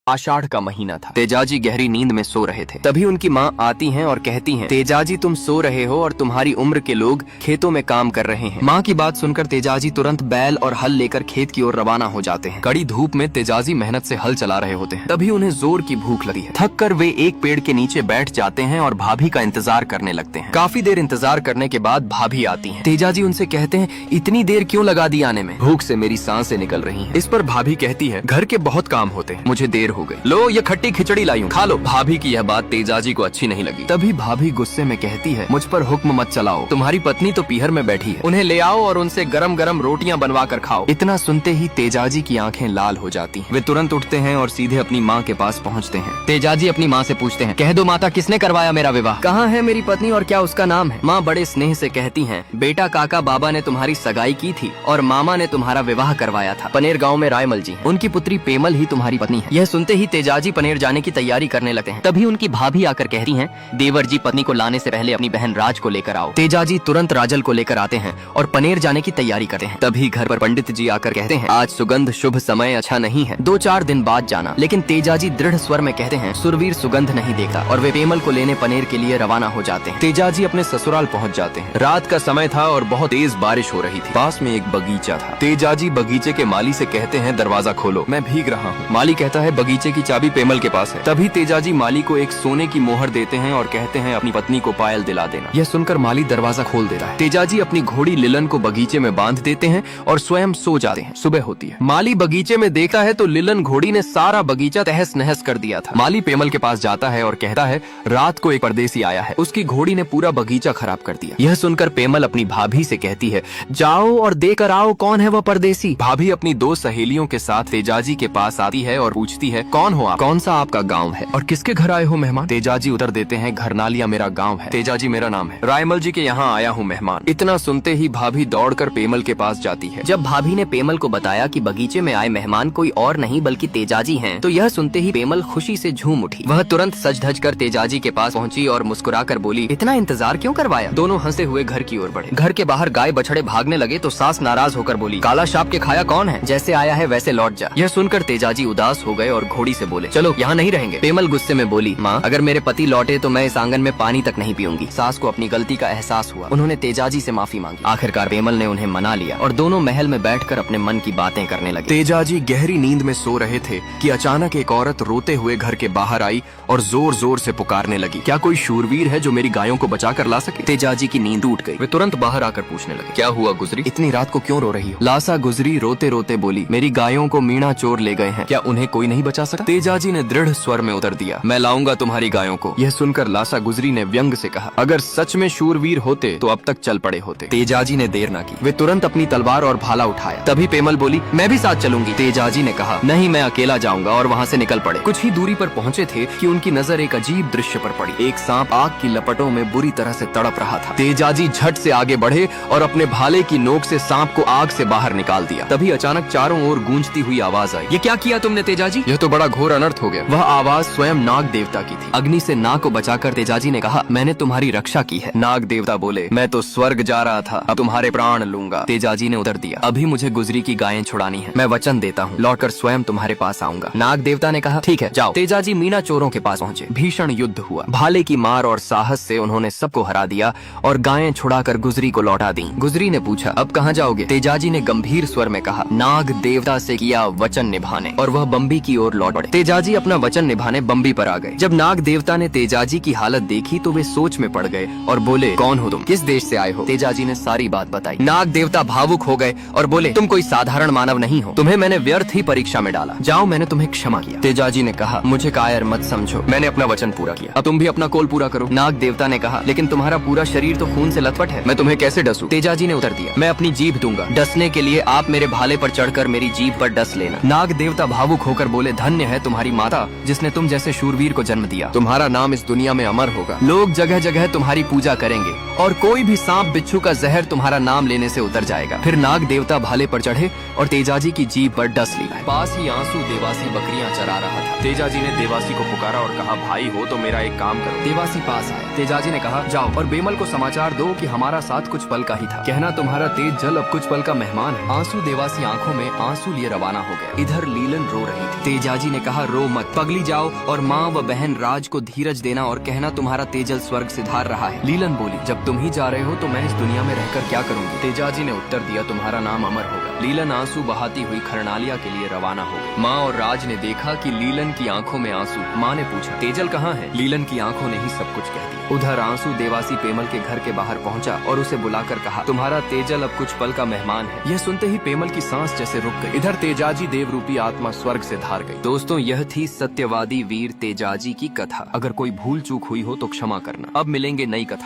आषाढ़ का महीना था। तेजाजी गहरी नींद में सो रहे थे। तभी उनकी माँ आती हैं और कहती हैं, तेजाजी तुम सो रहे हो और तुम्हारी उम्र के लोग खेतों में काम कर रहे हैं। माँ की बात सुनकर तेजाजी तुरंत बैल और हल लेकर खेत की ओर रवाना हो जाते हैं। कड़ी धूप में तेजाजी मेहनत से हल चला रहे होते हैं। तभी उन्हें जोर की भूख लगी है। थक कर वे एक पेड़ के नीचे बैठ जाते हैं और भाभी का इंतजार करने लगते हैं। काफी देर इंतजार करने के बाद भाभी आती हैं। तेजाजी उनसे कहते हैं, इतनी देर क्यों लगा दी आने में? भूख से मेरी सांसें निकल रही हैं। इस पर भाभी कहती है, घर के बहुत काम होते हैं, मुझे देर हो गई। लो ये खट्टी खिचड़ी लाई हूँ, खा लो। भाभी की यह बात तेजाजी को अच्छी नहीं लगी। तभी भाभी गुस्से में कहती है, मुझ पर हुक्म मत चलाओ, तुम्हारी पत्नी तो पीहर में बैठी है, उन्हें ले आओ और उनसे गरम गरम रोटियां बनवा कर खाओ। इतना सुनते ही तेजाजी की आंखें लाल हो जाती हैं। वे तुरंत उठते हैं और सीधे अपनी माँ के पास पहुँचते हैं। तेजाजी अपनी माँ से पूछते हैं, कह दो माता, किसने करवाया मेरा विवाह? कहाँ है मेरी पत्नी और क्या उसका नाम है? माँ बड़े स्नेह से कहती है, बेटा काका बाबा ने तुम्हारी सगाई की थी और मामा ने तुम्हारा विवाह करवाया था। पनेर गाँव में रायमल जी, उनकी पुत्री पेमल ही तुम्हारी पत्नी है। यह सुनते ही तेजाजी पनेर जाने की तैयारी करने लगते हैं। तभी उनकी भाभी आकर कहती हैं, देवर जी पत्नी को लाने से पहले अपनी बहन राज को लेकर आओ। तेजाजी तुरंत राजल को लेकर आते हैं और पनेर जाने की तैयारी करते हैं। तभी घर पर पंडित जी आकर कहते हैं, आज सुगंध शुभ समय अच्छा नहीं है, 2-4 दिन बाद जाना। लेकिन तेजाजी दृढ़ स्वर में कहते हैं, सुरवीर सुगंध नहीं देखता, और वे पेमल को लेने पनेर के लिए रवाना हो जाते हैं। तेजाजी अपने ससुराल पहुँच जाते हैं। रात का समय था और बहुत तेज बारिश हो रही थी। पास में एक बगीचा था। तेजाजी बगीचे के माली से कहते हैं, दरवाजा खोलो, मैं भीग रहा हूँ। माली कहता है, बगीचे की चाबी पेमल के पास है। तभी तेजाजी माली को एक सोने की मोहर देते हैं और कहते हैं, अपनी पत्नी को पायल दिला देना। यह सुनकर माली दरवाजा खोल देता है। तेजाजी अपनी घोड़ी लिलन को बगीचे में बांध देते हैं और स्वयं सो जाते हैं। सुबह होती है। माली बगीचे में देखता है तो लिलन घोड़ी ने सारा बगीचा तहस नहस कर दिया था। माली पेमल के पास जाता है और कहता है, रात को एक परदेसी आया है, उसकी घोड़ी ने पूरा बगीचा खराब कर दिया। यह सुनकर पेमल अपनी भाभी से कहती है, जाओ और देकर आओ कौन है वह परदेसी। भाभी अपनी 2 सहेलियों के साथ तेजाजी के पास आती है और पूछती है, कौन हो आप, कौन सा आपका गाँव है और किसके घर आए हो मेहमान? तेजाजी उत्तर देते हैं, घरनालिया मेरा गांव है, तेजाजी मेरा नाम है, रायमल जी के यहाँ आया हूँ मेहमान। इतना सुनते ही भाभी दौड़कर पेमल के पास जाती है। जब भाभी ने पेमल को बताया कि बगीचे में आए मेहमान कोई और नहीं बल्कि तेजाजी हैं, तो यह सुनते ही पेमल खुशी से झूम उठी। वह तुरंत सज धज कर तेजाजी के पास पहुंची और मुस्कुराकर बोली, इतना इंतजार क्यों करवाया? दोनों हंसते हुए घर की ओर बढ़े। घर के बाहर गाय बछड़े भागने लगे तो सास नाराज होकर बोली, काला शाप के खाया कौन है, जैसे आया है वैसे लौट जा। यह सुनकर तेजाजी उदास हो गए और घोड़ी से बोले, चलो यहाँ नहीं रहेंगे। पेमल गुस्से में बोली, माँ अगर मेरे पति लौटे तो मैं इस आंगन में पानी तक नहीं पीऊंगी। सास को अपनी गलती का एहसास हुआ। उन्होंने तेजाजी से माफी मांगी। आखिरकार पेमल ने उन्हें मना लिया और दोनों महल में बैठकर अपने मन की बातें करने लगे। तेजाजी गहरी नींद में सो रहे थे कि अचानक एक औरत रोते हुए घर के बाहर आई और जोर जोर से पुकारने लगी, क्या कोई शूरवीर है जो मेरी गायों को बचा कर ला सके? तेजाजी की नींद टूट गई। वे तुरंत बाहर आकर पूछने लगे, क्या हुआ गुजरी, इतनी रात को क्यों रो रही हो? लासा गुजरी रोते रोते बोली, मेरी गायों को मीणा चोर ले गए हैं, क्या उन्हें कोई नहीं बचा सकता? तेजाजी ने दृढ़ स्वर में उत्तर दिया, मैं लाऊंगा तुम्हारी गायों को। यह सुनकर लासा गुजरी ने व्यंग से कहा, अगर सच में शूरवीर होते तो अब तक चल पड़े होते। तेजाजी ने देर न की। वे तुरंत अपनी तलवार और भाला उठाया। तभी पेमल बोली, मैं भी साथ चलूंगी। तेजाजी ने कहा, नहीं मैं अकेला जाऊंगा, और वहाँ से निकल पड़े। कुछ ही दूरी पर पहुँचे थे कि उनकी नजर एक अजीब दृश्य पर पड़ी। एक सांप आग की लपटों में बुरी तरह से तड़प रहा था। तेजाजी झट से आगे बढ़े और अपने भाले की नोक से सांप को आग से बाहर निकाल दिया। तभी अचानक चारों ओर गूंजती हुई आवाज आई, ये क्या किया तुमने तेजाजी? यह तो बड़ा घोर अनर्थ हो गया। वह आवाज स्वयं नाग देवता की थी। अग्नि से नाग को बचाकर तेजाजी ने कहा, मैंने तुम्हारी रक्षा की है। नाग देवता बोले, मैं तो स्वर्ग जा रहा था, अब तुम्हारे प्राण लूंगा। तेजाजी ने उत्तर दिया, अभी मुझे गुजरी की गायें छुड़ानी है, मैं वचन देता हूँ, लौटकर स्वयं तुम्हारे पास आऊंगा। नाग देवता ने कहा, ठीक है जाओ। तेजाजी मीणा चोरों के पास पहुँचे। भीषण युद्ध हुआ। भाले की मार और साहस से उन्होंने सबको हरा दिया और गायें छुड़ाकर गुजरी को लौटा दी। गुजरी ने पूछा, अब कहाँ जाओगे? तेजाजी ने गंभीर स्वर में कहा, नाग देवता से किया वचन निभाने, और वह बम्बी की ओर लौट पड़े। तेजाजी अपना वचन निभाने बम्बी पर आ गए। जब नाग देवता ने तेजाजी की हालत देखी तो वे सोच में पड़ गए और बोले, कौन हो तुम, किस देश से आए हो? तेजाजी ने सारी बात बताई। नाग देवता भावुक हो गए और बोले, तुम कोई साधारण मानव नहीं हो, तुम्हें मैंने व्यर्थ ही परीक्षा में डाला, जाओ मैंने तुम्हें क्षमा किया। तेजाजी ने कहा, मुझे कायर मत समझो, मैंने अपना वचन पूरा किया, अब तुम भी अपना कोल पूरा करो। नाग देवता ने कहा, लेकिन तुम्हारा पूरा शरीर तो खून से लथपथ है, मैं तुम्हें कैसे डसूं? तेजाजी ने उत्तर दिया, मैं अपनी जीभ दूंगा, डसने के लिए आप मेरे भाले पर चढ़कर मेरी जीभ पर डस लेना। नाग देवता भावुक होकर बोले, धन्य है तुम्हारी माता जिसने तुम जैसे शूरवीर को जन्म दिया, तुम्हारा नाम इस दुनिया में अमर होगा, लोग जगह जगह तुम्हारी पूजा करेंगे और कोई भी सांप बिच्छू का जहर तुम्हारा नाम लेने से उतर जाएगा। फिर नाग देवता भाले पर चढ़े और तेजाजी की जीभ पर डस ली। पास ही आंसू देवासी बकरियां चरा रहा था। तेजाजी ने देवासी को पुकारा और कहा, भाई हो तो मेरा एक काम करो। देवासी पास आए। तेजाजी ने कहा, जाओ और बेमल को समाचार दो कि हमारा साथ कुछ पल का ही था, कहना तुम्हारा तेज जल अब कुछ पल का मेहमान है। आंसू देवासी आंखों में आंसू लिए रवाना हो गया। इधर लीलन रो रही थी। तेजाजी तेजाजी ने कहा, रो मत, पगली जाओ और माँ व बहन राज को धीरज देना और कहना तुम्हारा तेजल स्वर्ग से धार रहा है। लीलन बोली, जब तुम ही जा रहे हो तो मैं इस दुनिया में रहकर क्या करूंगी। तेजाजी ने उत्तर दिया, तुम्हारा नाम अमर होगा। लीलन आंसू बहाती हुई खरनालिया के लिए रवाना हो गई। माँ और राज ने देखा कि लीलन की आंखों में आंसू। माँ ने पूछा, तेजल कहाँ है? लीलन की आंखों ने ही सब कुछ कह दिया। उधर आंसू देवासी पेमल के घर के बाहर पहुंचा और उसे बुलाकर कहा, तुम्हारा तेजल अब कुछ पल का मेहमान है। यह सुनते ही पेमल की सांस जैसे रुक गई। इधर तेजाजी देव रूपी आत्मा स्वर्ग से धार गई। दोस्तों, यह थी सत्यवादी वीर तेजाजी की कथा। अगर कोई भूल चूक हुई हो तो क्षमा करना। अब मिलेंगे नई कथा।